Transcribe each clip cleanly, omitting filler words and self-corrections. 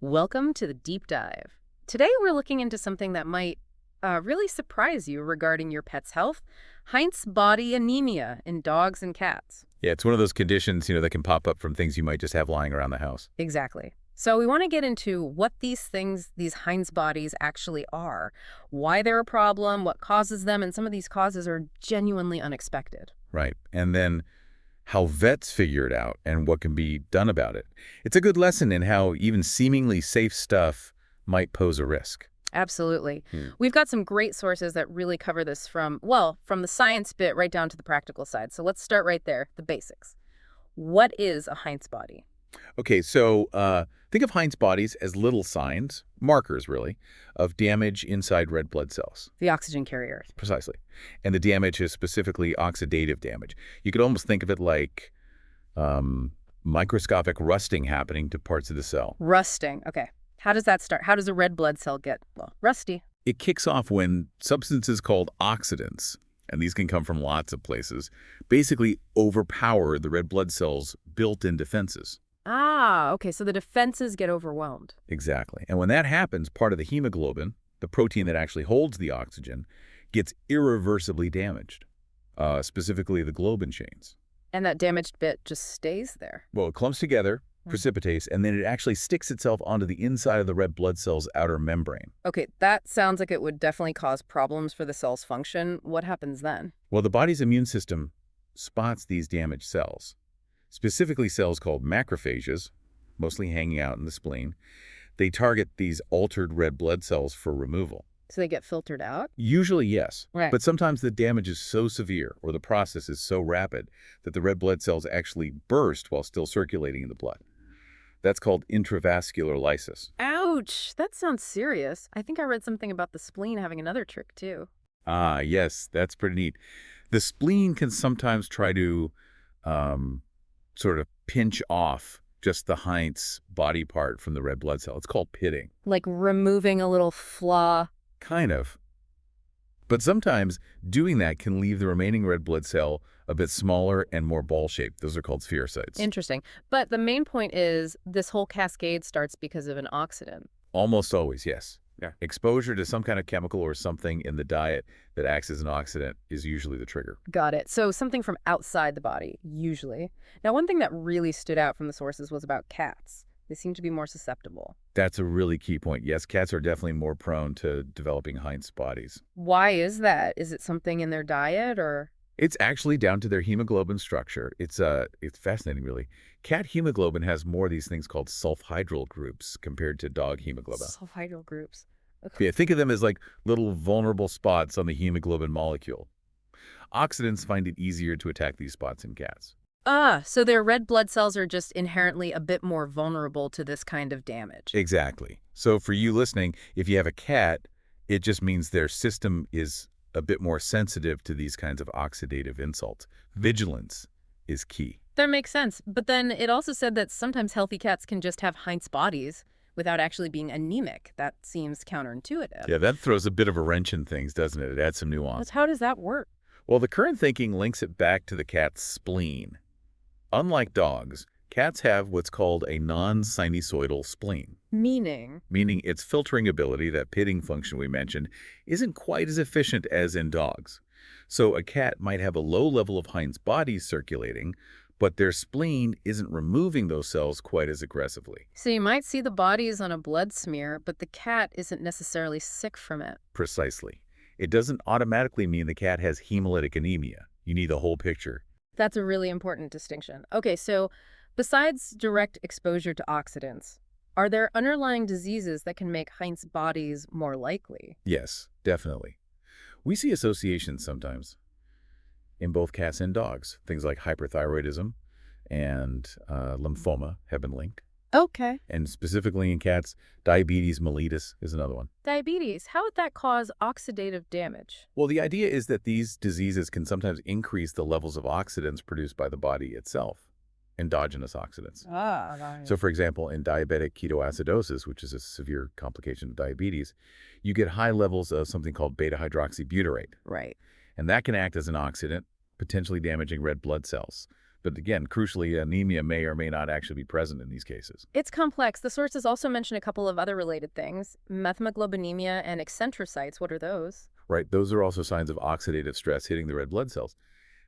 Welcome to the deep dive. Today we're looking into something that might really surprise you regarding your pet's health, Heinz body anemia in dogs and cats. Yeah, it's one of those conditions, that can pop up from things you might just have lying around the house. Exactly. So we want to get into what these things, these Heinz bodies actually are, why they're a problem, what causes them, and some of these causes are genuinely unexpected. Right. And then how vets figure it out and what can be done about it. It's a good lesson in how even seemingly safe stuff might pose a risk. Absolutely. We've got some great sources that really cover this from the science bit right down to the practical side. So let's start right there, the basics. What is a Heinz body? Okay, so think of Heinz bodies as little signs, markers really, of damage inside red blood cells. The oxygen carrier. Precisely. And the damage is specifically oxidative damage. You could almost think of it like microscopic rusting happening to parts of the cell. Rusting. Okay. How does that start? How does a red blood cell get, rusty? It kicks off when substances called oxidants, and these can come from lots of places, basically overpower the red blood cells' built-in defenses. Ah, okay. So the defenses get overwhelmed. Exactly. And when that happens, part of the hemoglobin, the protein that actually holds the oxygen, gets irreversibly damaged, specifically the globin chains. And that damaged bit just stays there. Well, it clumps together, precipitates, and then it actually sticks itself onto the inside of the red blood cell's outer membrane. Okay, that sounds like it would definitely cause problems for the cell's function. What happens then? Well, the body's immune system spots these damaged cells, specifically cells called macrophages, mostly hanging out in the spleen. They target these altered red blood cells for removal. So they get filtered out? Usually, yes. Right. But sometimes the damage is so severe or the process is so rapid that the red blood cells actually burst while still circulating in the blood. That's called intravascular lysis. Ouch! That sounds serious. I think I read something about the spleen having another trick, too. Ah, yes, that's pretty neat. The spleen can sometimes try to sort of pinch off just the Heinz body part from the red blood cell. It's called pitting. Like removing a little flaw. Kind of. But sometimes doing that can leave the remaining red blood cell a bit smaller and more ball-shaped. Those are called spherocytes. Interesting. But the main point is this whole cascade starts because of an oxidant. Almost always, yes. Yeah. Exposure to some kind of chemical or something in the diet that acts as an oxidant is usually the trigger. Got it. So something from outside the body, usually. Now, one thing that really stood out from the sources was about cats. They seem to be more susceptible. That's a really key point. Yes, cats are definitely more prone to developing Heinz bodies. Why is that? Is it something in their diet or? It's actually down to their hemoglobin structure. It's fascinating, really. Cat hemoglobin has more of these things called sulfhydryl groups compared to dog hemoglobin. Sulfhydryl groups. Yeah, think of them as like little vulnerable spots on the hemoglobin molecule. Oxidants find it easier to attack these spots in cats. Ah, so their red blood cells are just inherently a bit more vulnerable to this kind of damage. Exactly. So for you listening, if you have a cat, it just means their system is a bit more sensitive to these kinds of oxidative insults. Vigilance is key. That makes sense. But then it also said that sometimes healthy cats can just have Heinz bodies without actually being anemic. That seems counterintuitive. Yeah, that throws a bit of a wrench in things, doesn't it? It adds some nuance. But how does that work? Well, the current thinking links it back to the cat's spleen. Unlike dogs, cats have what's called a non-sinusoidal spleen. Meaning? Meaning its filtering ability, that pitting function we mentioned, isn't quite as efficient as in dogs. So a cat might have a low level of Heinz bodies circulating, but their spleen isn't removing those cells quite as aggressively. So you might see the bodies on a blood smear, but the cat isn't necessarily sick from it. Precisely. It doesn't automatically mean the cat has hemolytic anemia. You need the whole picture. That's a really important distinction. Okay, so besides direct exposure to oxidants, are there underlying diseases that can make Heinz bodies more likely? Yes, definitely. We see associations sometimes in both cats and dogs. Things like hyperthyroidism and lymphoma have been linked. Okay. And specifically in cats, diabetes mellitus is another one. Diabetes, how would that cause oxidative damage? Well, the idea is that these diseases can sometimes increase the levels of oxidants produced by the body itself, endogenous oxidants. So, for example, in diabetic ketoacidosis, which is a severe complication of diabetes, you get high levels of something called beta-hydroxybutyrate. Right. And that can act as an oxidant, potentially damaging red blood cells. But again, crucially, anemia may or may not actually be present in these cases. It's complex. The sources also mention a couple of other related things, methemoglobinemia and eccentrocytes. What are those? Right? Those are also signs of oxidative stress hitting the red blood cells.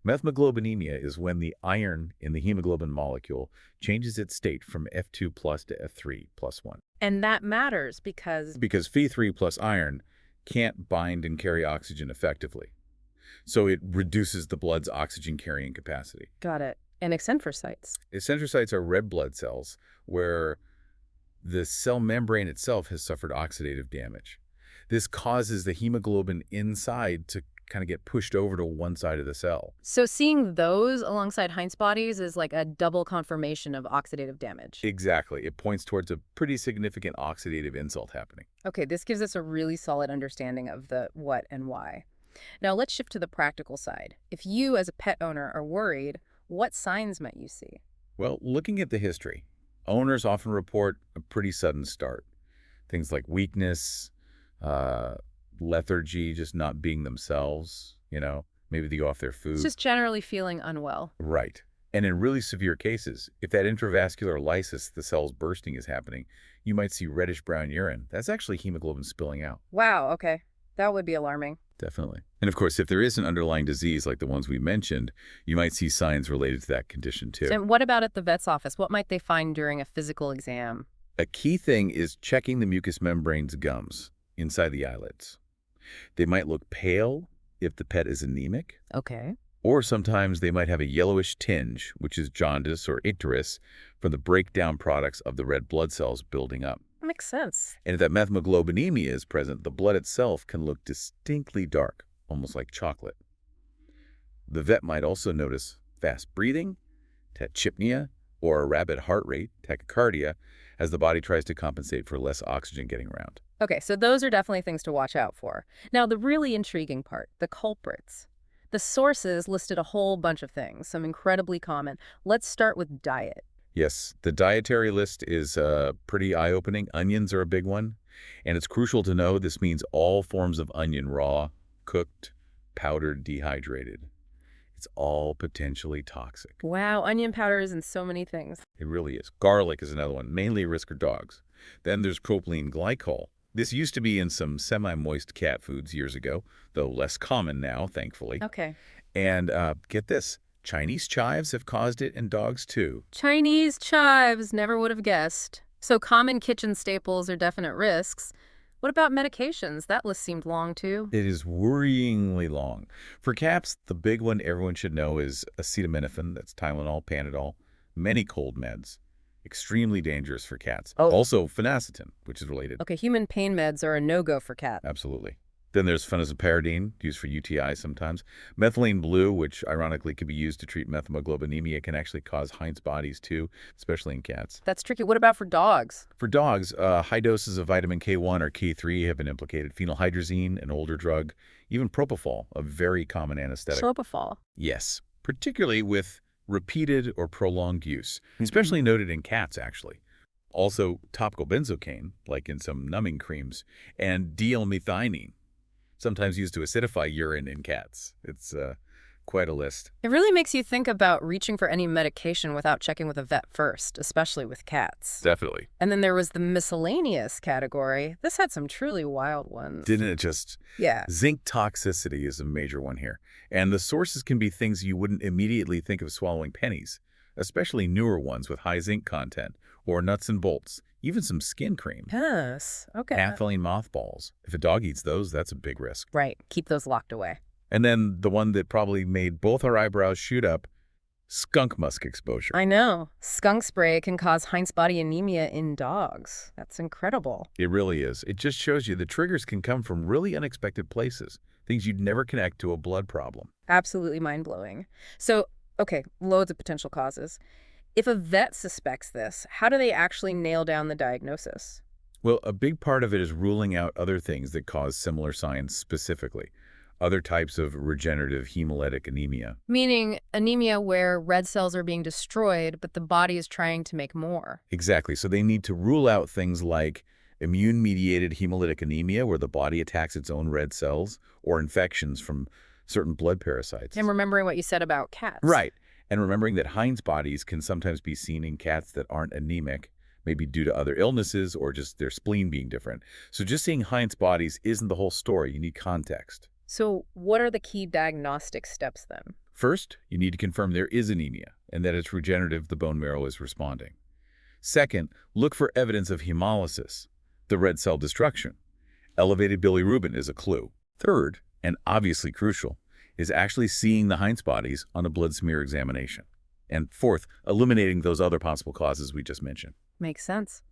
Methemoglobinemia is when the iron in the hemoglobin molecule changes its state from F2 plus to F3 plus 1. And that matters because... Because Phe3 plus iron can't bind and carry oxygen effectively. So it reduces the blood's oxygen carrying capacity. Got it. And eccentrocytes? Eccentrocytes are red blood cells where the cell membrane itself has suffered oxidative damage. This causes the hemoglobin inside to kind of get pushed over to one side of the cell. So seeing those alongside Heinz bodies is like a double confirmation of oxidative damage. Exactly. It points towards a pretty significant oxidative insult happening. Okay, this gives us a really solid understanding of the what and why. Now let's shift to the practical side. If you as a pet owner are worried, what signs might you see? Well, looking at the history, owners often report a pretty sudden start. Things like weakness, lethargy, just not being themselves, maybe they go off their food. It's just generally feeling unwell. Right. And in really severe cases, if that intravascular lysis, the cells bursting, is happening, you might see reddish-brown urine. That's actually hemoglobin spilling out. Wow, okay. That would be alarming. Definitely. And of course, if there is an underlying disease like the ones we mentioned, you might see signs related to that condition too. And what about at the vet's office? What might they find during a physical exam? A key thing is checking the mucous membrane's gums inside the eyelids. They might look pale if the pet is anemic. Okay. Or sometimes they might have a yellowish tinge, which is jaundice or icterus, from the breakdown products of the red blood cells building up. Makes sense. And if that methemoglobinemia is present, the blood itself can look distinctly dark, almost like chocolate. The vet might also notice fast breathing, tachypnea, or a rapid heart rate, tachycardia, as the body tries to compensate for less oxygen getting around. Okay, so those are definitely things to watch out for. Now, the really intriguing part, the culprits. The sources listed a whole bunch of things, some incredibly common. Let's start with diet. Yes, the dietary list is pretty eye-opening. Onions are a big one. And it's crucial to know this means all forms of onion, raw, cooked, powdered, dehydrated. It's all potentially toxic. Wow, onion powder is in so many things. It really is. Garlic is another one, mainly a risk for dogs. Then there's propylene glycol. This used to be in some semi-moist cat foods years ago, though less common now, thankfully. Okay. And get this, Chinese chives have caused it in dogs too. Chinese chives, never would have guessed. So common kitchen staples are definite risks. What about medications? That list seemed long too. It is worryingly long. For cats, the big one everyone should know is acetaminophen. That's Tylenol, Panadol, many cold meds. Extremely dangerous for cats. Oh. Also, phenacetin, which is related. Okay, human pain meds are a no-go for cats. Absolutely. Then there's phenazopyridine, used for UTI sometimes. Methylene blue, which ironically could be used to treat methemoglobinemia, can actually cause Heinz bodies too, especially in cats. That's tricky. What about for dogs? For dogs, high doses of vitamin K1 or K3 have been implicated. Phenylhydrazine, an older drug, even propofol, a very common anesthetic. Propofol. Yes, particularly with repeated or prolonged use, especially noted in cats, actually. Also, topical benzocaine, like in some numbing creams, and D-L-methionine, sometimes used to acidify urine in cats. It's quite a list. It really makes you think about reaching for any medication without checking with a vet first, especially with cats. Definitely. And then there was the miscellaneous category. This had some truly wild ones. Didn't it just? Yeah. Zinc toxicity is a major one here. And the sources can be things you wouldn't immediately think of swallowing pennies, especially newer ones with high zinc content, or nuts and bolts, even some skin cream. Yes. Okay. Ethylene mothballs. If a dog eats those, that's a big risk. Right. Keep those locked away. And then the one that probably made both our eyebrows shoot up, skunk musk exposure. I know. Skunk spray can cause Heinz body anemia in dogs. That's incredible. It really is. It just shows you the triggers can come from really unexpected places, things you'd never connect to a blood problem. Absolutely mind-blowing. So, okay, loads of potential causes. If a vet suspects this, how do they actually nail down the diagnosis? Well, a big part of it is ruling out other things that cause similar signs specifically. Other types of regenerative hemolytic anemia. Meaning anemia where red cells are being destroyed, but the body is trying to make more. Exactly. So they need to rule out things like immune-mediated hemolytic anemia, where the body attacks its own red cells, or infections from certain blood parasites. I'm remembering what you said about cats. Right. And remembering that Heinz bodies can sometimes be seen in cats that aren't anemic, maybe due to other illnesses or just their spleen being different. So just seeing Heinz bodies isn't the whole story. You need context. So what are the key diagnostic steps then? First, you need to confirm there is anemia and that it's regenerative, the bone marrow is responding. Second, look for evidence of hemolysis, the red cell destruction. Elevated bilirubin is a clue. Third, and obviously crucial, is actually seeing the Heinz bodies on a blood smear examination. And fourth, eliminating those other possible causes we just mentioned. Makes sense.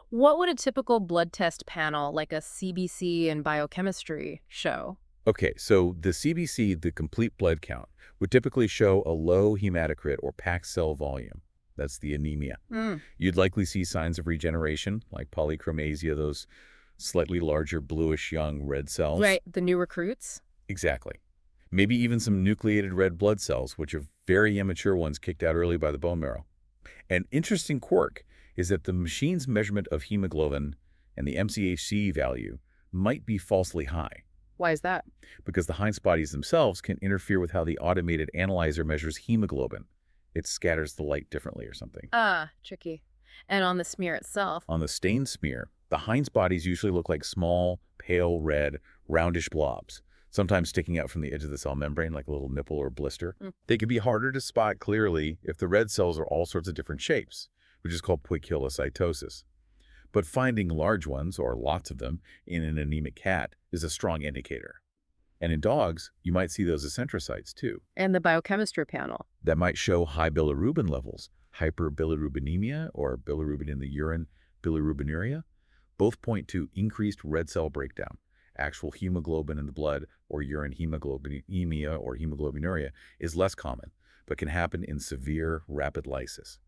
What would a typical blood test panel, like a CBC in biochemistry, show? Okay, so the CBC, the complete blood count, would typically show a low hematocrit or packed cell volume. That's the anemia. You'd likely see signs of regeneration, like polychromasia, those slightly larger bluish young red cells. Right, the new recruits? Exactly. Maybe even some nucleated red blood cells, which are very immature ones kicked out early by the bone marrow. An interesting quirk is that the machine's measurement of hemoglobin and the MCHC value might be falsely high. Why is that? Because the Heinz bodies themselves can interfere with how the automated analyzer measures hemoglobin. It scatters the light differently or something. Ah, tricky. And on the smear itself? On the stain smear, the Heinz bodies usually look like small, pale red, roundish blobs, sometimes sticking out from the edge of the cell membrane like a little nipple or blister. They can be harder to spot clearly if the red cells are all sorts of different shapes, which is called poikilocytosis. But finding large ones, or lots of them, in an anemic cat is a strong indicator. And in dogs, you might see those eccentrocytes too. And the biochemistry panel? That might show high bilirubin levels, hyperbilirubinemia, or bilirubin in the urine, bilirubinuria. Both point to increased red cell breakdown. Actual hemoglobin in the blood, or urine hemoglobinemia or hemoglobinuria, is less common, but can happen in severe rapid lysis.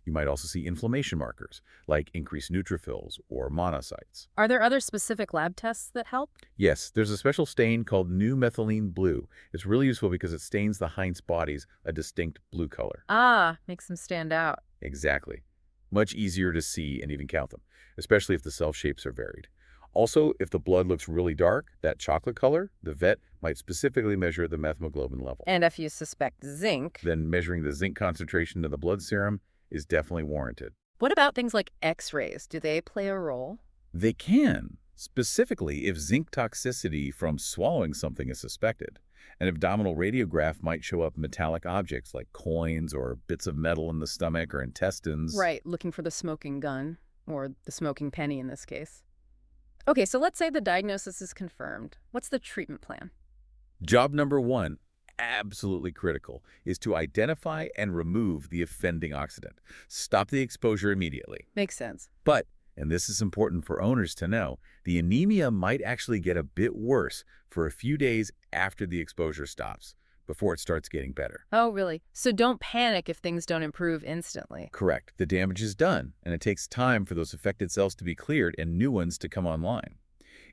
You might also see inflammation markers, like increased neutrophils or monocytes. Are there other specific lab tests that help? Yes, there's a special stain called new methylene blue. It's really useful because it stains the Heinz bodies a distinct blue color. Ah, makes them stand out. Exactly. Much easier to see and even count them, especially if the cell shapes are varied. Also, if the blood looks really dark, that chocolate color, the vet might specifically measure the methemoglobin level. And if you suspect zinc, then measuring the zinc concentration in the blood serum is definitely warranted. what about things like X-rays? Do they play a role? They can, specifically if zinc toxicity from swallowing something is suspected. An abdominal radiograph might show up metallic objects like coins or bits of metal in the stomach or intestines. Right, looking for the smoking gun, or the smoking penny in this case. Okay, so let's say the diagnosis is confirmed. What's the treatment plan? Job number one, absolutely critical, is to identify and remove the offending oxidant. Stop the exposure immediately. Makes sense. But, and this is important for owners to know, the anemia might actually get a bit worse for a few days after the exposure stops, before it starts getting better. Oh, really? So don't panic if things don't improve instantly. Correct. The damage is done, and it takes time for those affected cells to be cleared and new ones to come online.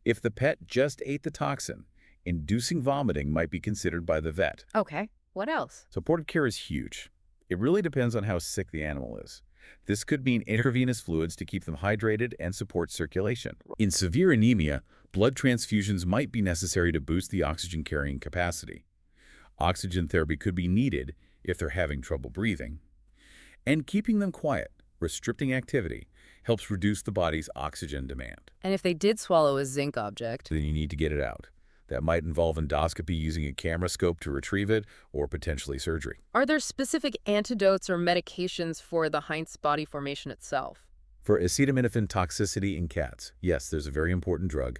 If the pet just ate the toxin, inducing vomiting might be considered by the vet. Okay, what else? Supportive care is huge. It really depends on how sick the animal is. This could mean intravenous fluids to keep them hydrated and support circulation. In severe anemia, blood transfusions might be necessary to boost the oxygen carrying capacity. Oxygen therapy could be needed if they're having trouble breathing. And keeping them quiet, restricting activity, helps reduce the body's oxygen demand. And if they did swallow a zinc object? Then you need to get it out. That might involve endoscopy using a camera scope to retrieve it, or potentially surgery. Are there specific antidotes or medications for the Heinz body formation itself? For acetaminophen toxicity in cats, yes, there's a very important drug,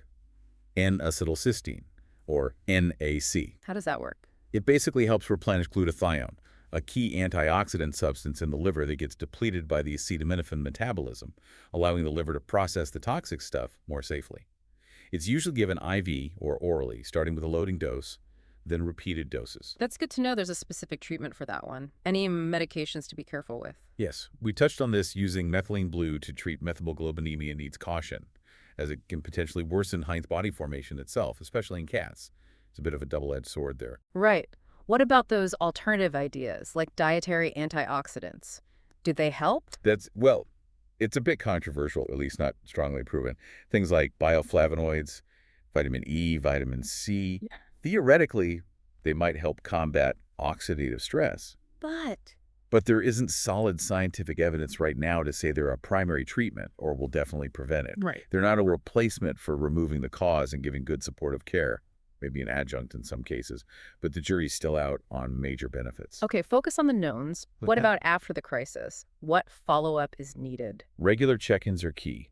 N-acetylcysteine, or NAC. How does that work? It basically helps replenish glutathione, a key antioxidant substance in the liver that gets depleted by the acetaminophen metabolism, allowing the liver to process the toxic stuff more safely. It's usually given IV or orally, starting with a loading dose, then repeated doses. That's good to know there's a specific treatment for that one. Any medications to be careful with? Yes, we touched on this. Using methylene blue to treat methemoglobinemia needs caution, as it can potentially worsen Heinz body formation itself, especially in cats. It's a bit of a double-edged sword there. Right. What about those alternative ideas, like dietary antioxidants? Do they help? Well, it's a bit controversial, at least not strongly proven. Things like bioflavonoids, vitamin E, vitamin C. Yeah. Theoretically, they might help combat oxidative stress, But there isn't solid scientific evidence right now to say they're a primary treatment or will definitely prevent it. Right. They're not a replacement for removing the cause and giving good supportive care, maybe an adjunct in some cases, but the jury's still out on major benefits. Okay, focus on the knowns. What about after the crisis? What follow-up is needed? Regular check-ins are key.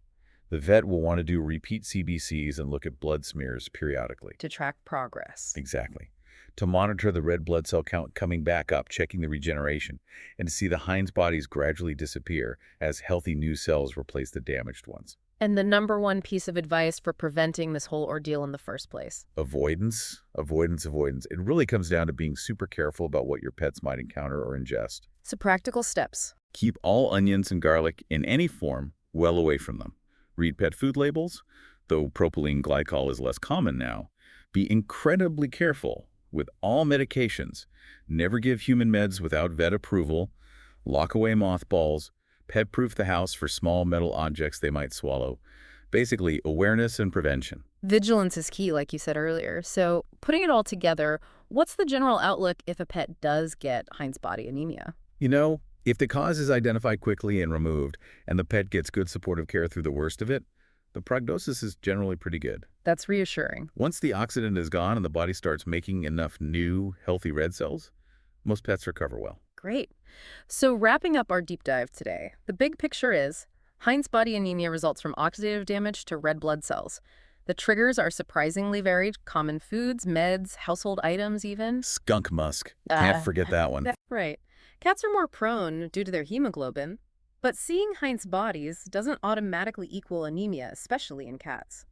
The vet will want to do repeat CBCs and look at blood smears periodically. To track progress. Exactly. To monitor the red blood cell count coming back up, checking the regeneration, and to see the Heinz bodies gradually disappear as healthy new cells replace the damaged ones. And the number one piece of advice for preventing this whole ordeal in the first place? Avoidance, avoidance, avoidance. It really comes down to being super careful about what your pets might encounter or ingest. So practical steps. Keep all onions and garlic in any form well away from them. Read pet food labels, though propylene glycol is less common now. Be incredibly careful with all medications. Never give human meds without vet approval. Lock away mothballs. Pet-proof the house for small metal objects they might swallow. Basically, awareness and prevention. Vigilance is key, like you said earlier. So putting it all together, what's the general outlook if a pet does get Heinz body anemia? You know, if the cause is identified quickly and removed, and the pet gets good supportive care through the worst of it, the prognosis is generally pretty good. That's reassuring. Once the oxidant is gone and the body starts making enough new, healthy red cells, most pets recover well. Great. So wrapping up our deep dive today, the big picture is Heinz body anemia results from oxidative damage to red blood cells. The triggers are surprisingly varied: common foods, meds, household items even. Skunk musk. Can't forget that one. Right. Cats are more prone due to their hemoglobin, but seeing Heinz bodies doesn't automatically equal anemia, especially in cats.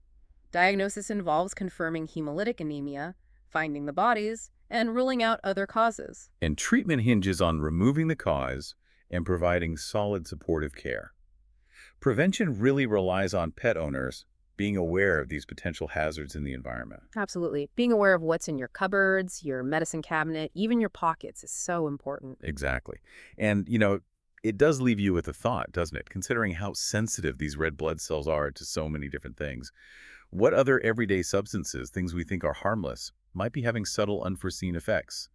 Diagnosis involves confirming hemolytic anemia, finding the bodies, and ruling out other causes. And treatment hinges on removing the cause and providing solid supportive care. Prevention really relies on pet owners being aware of these potential hazards in the environment. Absolutely. Being aware of what's in your cupboards, your medicine cabinet, even your pockets is so important. Exactly. And, it does leave you with a thought, doesn't it? Considering how sensitive these red blood cells are to so many different things. What other everyday substances, things we think are harmless, might be having subtle, unforeseen effects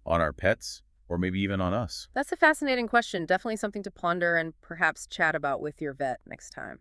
on our pets or maybe even on us? That's a fascinating question. Definitely something to ponder and perhaps chat about with your vet next time.